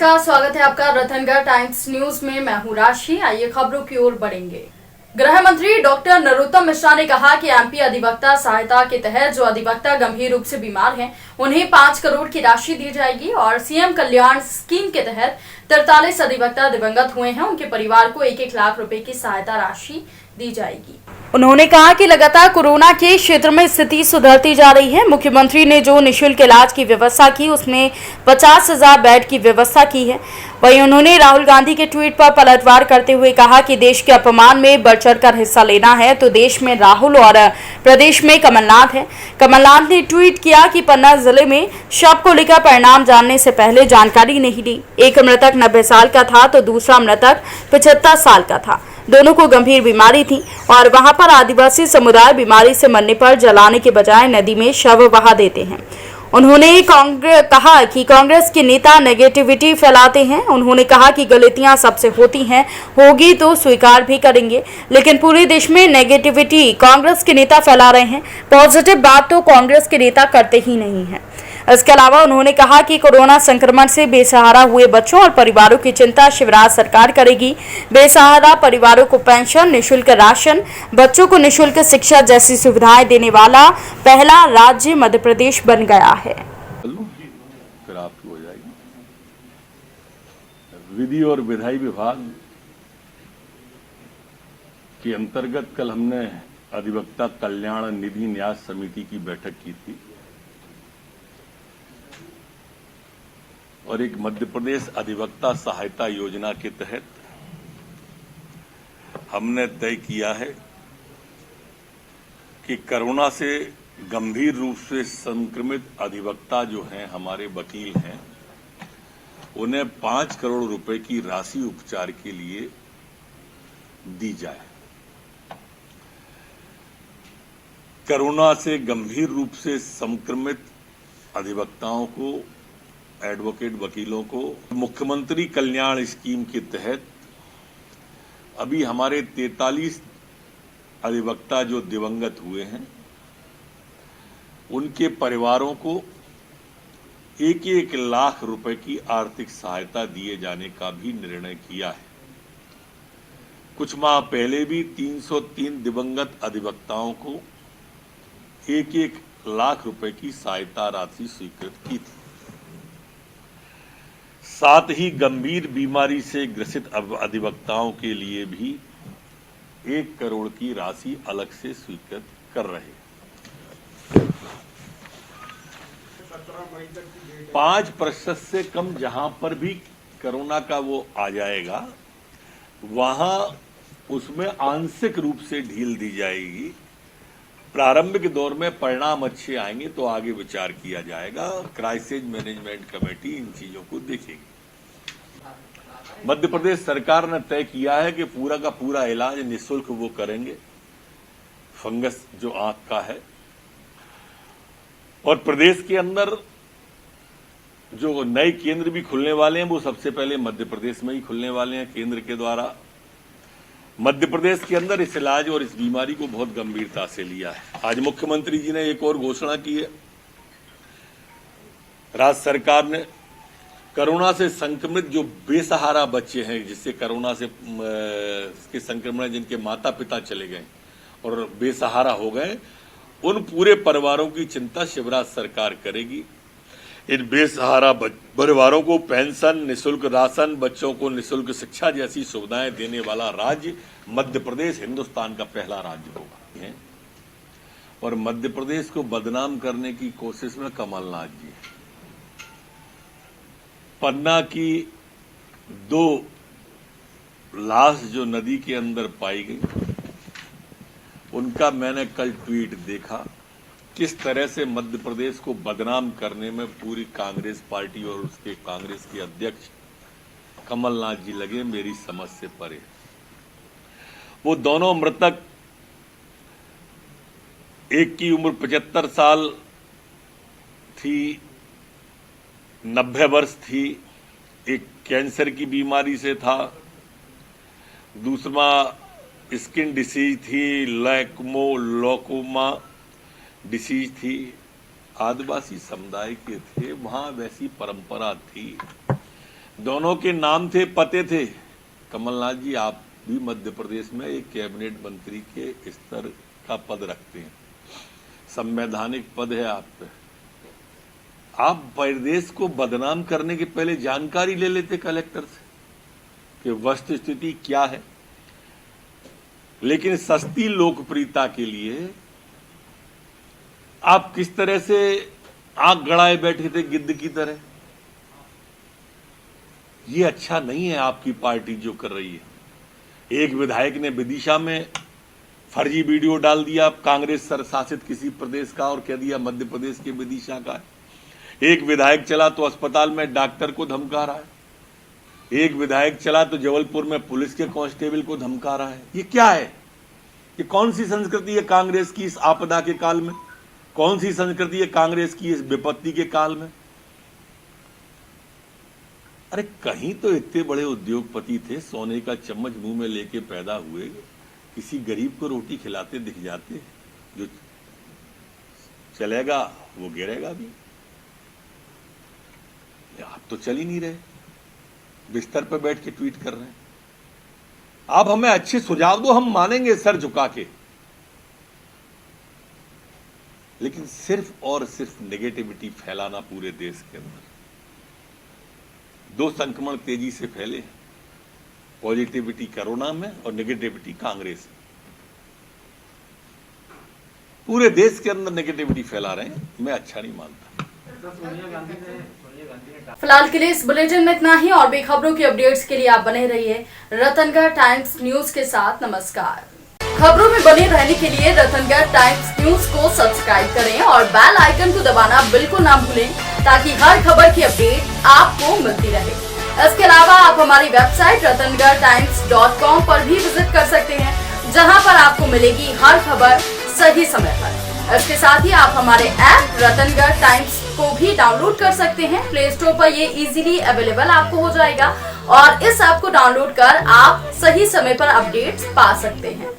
नमस्कार, स्वागत है आपका रतनगढ़ टाइम्स न्यूज में। मैं हूं राशि। आइए खबरों की ओर बढ़ेंगे। गृह मंत्री डॉक्टर नरोत्तम मिश्रा ने कहा कि एमपी अधिवक्ता सहायता के तहत जो अधिवक्ता गंभीर रूप से बीमार हैं, उन्हें 5 करोड़ की राशि दी जाएगी और सीएम कल्याण स्कीम के तहत 43 अधिवक्ता दिवंगत हुए हैं, उनके परिवार को 1-1 लाख रुपए की सहायता राशि दी जाएगी। उन्होंने कहा कि लगातार कोरोना के क्षेत्र में स्थिति सुधरती जा रही है। मुख्यमंत्री ने जो निःशुल्क इलाज की व्यवस्था की, उसमें 50,000 बेड की व्यवस्था की है। वहीं उन्होंने राहुल गांधी के ट्वीट पर पलटवार करते हुए कहा कि देश के अपमान में बढ़ चढ़कर हिस्सा लेना है तो देश में राहुल और प्रदेश में कमलनाथ है। कमलनाथ ने ट्वीट किया कि पन्ना जिले में शव को लेकर परिणाम जानने से पहले जानकारी नहीं दी। एक मृतक 90 साल का था तो दूसरा मृतक 75 साल का था। दोनों को गंभीर बीमारी थी और वहां पर आदिवासी समुदाय बीमारी से मरने पर जलाने के बजाय नदी में शव बहा देते हैं। उन्होंने कहा कि कांग्रेस के नेता नेगेटिविटी फैलाते हैं। उन्होंने कहा कि गलतियां सबसे होती हैं, होगी तो स्वीकार भी करेंगे, लेकिन पूरे देश में नेगेटिविटी कांग्रेस के नेता फैला रहे हैं। पॉजिटिव बात तो कांग्रेस के नेता करते ही नहीं हैं। इसके अलावा उन्होंने कहा कि कोरोना संक्रमण से बेसहारा हुए बच्चों और परिवारों की चिंता शिवराज सरकार करेगी। बेसहारा परिवारों को पेंशन, निःशुल्क राशन, बच्चों को निःशुल्क शिक्षा जैसी सुविधाएं देने वाला पहला राज्य मध्य प्रदेश बन गया है। फिर आपकी हो जाएगी। विधि और विधायी विभाग के अंतर्गत कल हमने अधिवक्ता कल्याण निधि न्यास समिति की बैठक की थी और एक मध्य प्रदेश अधिवक्ता सहायता योजना के तहत हमने तय किया है कि कोरोना से गंभीर रूप से संक्रमित अधिवक्ता जो हैं, हमारे वकील हैं, उन्हें 5 करोड़ रुपए की राशि उपचार के लिए दी जाए। कोरोना से गंभीर रूप से संक्रमित अधिवक्ताओं को, एडवोकेट वकीलों को मुख्यमंत्री कल्याण स्कीम के तहत अभी हमारे 43 अधिवक्ता जो दिवंगत हुए हैं, उनके परिवारों को 1-1 लाख रुपए की आर्थिक सहायता दिए जाने का भी निर्णय किया है। कुछ माह पहले भी 303 दिवंगत अधिवक्ताओं को 1-1 लाख रुपए की सहायता राशि स्वीकृत की थी। साथ ही गंभीर बीमारी से ग्रसित अधिवक्ताओं के लिए भी 1 करोड़ की राशि अलग से स्वीकृत कर रहे हैं। 5% से कम जहां पर भी कोरोना का वो आ जाएगा, वहां उसमें आंशिक रूप से ढील दी जाएगी। प्रारंभिक दौर में परिणाम अच्छे आएंगे तो आगे विचार किया जाएगा। क्राइसिस मैनेजमेंट कमेटी इन चीजों को देखेगी। मध्य प्रदेश सरकार ने तय किया है कि पूरा का पूरा इलाज निःशुल्क वो करेंगे, फंगस जो आंख का है। और प्रदेश के अंदर जो नए केंद्र भी खुलने वाले हैं, वो सबसे पहले मध्य प्रदेश में ही खुलने वाले हैं। केंद्र के द्वारा मध्य प्रदेश के अंदर इस इलाज और इस बीमारी को बहुत गंभीरता से लिया है। आज मुख्यमंत्री जी ने एक और घोषणा की है। राज्य सरकार ने कोरोना से संक्रमित जो बेसहारा बच्चे हैं, जिससे कोरोना से के संक्रमण जिनके माता पिता चले गए और बेसहारा हो गए, उन पूरे परिवारों की चिंता शिवराज सरकार करेगी। इन बेसहारा परिवारों को पेंशन, निःशुल्क राशन, बच्चों को निःशुल्क शिक्षा जैसी सुविधाएं देने वाला राज्य मध्य प्रदेश हिंदुस्तान का पहला राज्य होगा। और मध्य प्रदेश को बदनाम करने की कोशिश में कमलनाथ जी हैं। पन्ना की 2 लाश जो नदी के अंदर पाई गई, उनका मैंने कल ट्वीट देखा। किस तरह से मध्य प्रदेश को बदनाम करने में पूरी कांग्रेस पार्टी और उसके कांग्रेस के अध्यक्ष कमलनाथ जी लगे, मेरी समझ से परे। वो दोनों मृतक, एक की उम्र 75 साल थी, 90 वर्ष थी, एक कैंसर की बीमारी से था, दूसरा स्किन डिसीज थी, लौकोमा डिसीज थी। आदिवासी समुदाय के थे, वहां वैसी परंपरा थी। दोनों के नाम थे, पते थे। कमलनाथ जी, आप भी मध्य प्रदेश में एक कैबिनेट मंत्री के स्तर का पद रखते हैं, संवैधानिक पद है आप पे। आप प्रदेश को बदनाम करने के पहले जानकारी ले लेते कलेक्टर से कि वस्तु स्थिति क्या है। लेकिन सस्ती लोकप्रियता के लिए आप किस तरह से आंख गड़ाए बैठे थे गिद्ध की तरह। ये अच्छा नहीं है आपकी पार्टी जो कर रही है। एक विधायक ने विदिशा में फर्जी वीडियो डाल दिया कांग्रेस शासित किसी प्रदेश का और कह दिया मध्य प्रदेश के विदिशा का है। एक विधायक चला तो अस्पताल में डॉक्टर को धमका रहा है। एक विधायक चला तो जबलपुर में पुलिस के कांस्टेबल को धमका रहा है। ये क्या है? ये कौन सी संस्कृति है कांग्रेस की इस आपदा के काल में? कौन सी संस्कृति है कांग्रेस की इस विपत्ति के काल में? अरे कहीं तो इतने बड़े उद्योगपति थे, सोने का चम्मच मुंह में लेके पैदा हुए, किसी गरीब को रोटी खिलाते दिख जाते। जो चलेगा वो गिरेगा भी। आप तो चल ही नहीं रहे, बिस्तर पर बैठ के ट्वीट कर रहे हैं। आप हमें अच्छे सुझाव दो, हम मानेंगे सर झुका के। लेकिन सिर्फ और सिर्फ नेगेटिविटी फैलाना पूरे देश के अंदर। दो संक्रमण तेजी से फैले, पॉजिटिविटी कोरोना में और नेगेटिविटी कांग्रेस में। पूरे देश के अंदर नेगेटिविटी फैला रहे हैं, मैं अच्छा नहीं मानता। फिलहाल के लिए इस बुलेटिन में इतना ही। और भी खबरों की अपडेट्स के लिए आप बने रहिए रतनगढ़ टाइम्स न्यूज के साथ। नमस्कार। खबरों में बने रहने के लिए रतनगढ़ टाइम्स न्यूज को सब्सक्राइब करें और बेल आइकन को दबाना बिल्कुल ना भूलें, ताकि हर खबर की अपडेट आपको मिलती रहे। इसके अलावा आप हमारी वेबसाइट ratangartimes.com पर भी विजिट कर सकते हैं, जहां पर आपको मिलेगी हर खबर सही समय पर। इसके साथ ही आप हमारे ऐप रतनगढ़ टाइम्स को भी डाउनलोड कर सकते हैं। प्ले स्टोर पर ये इजीली अवेलेबल आपको हो जाएगा और इस ऐप को डाउनलोड कर आप सही समय पर अपडेट्स पा सकते हैं।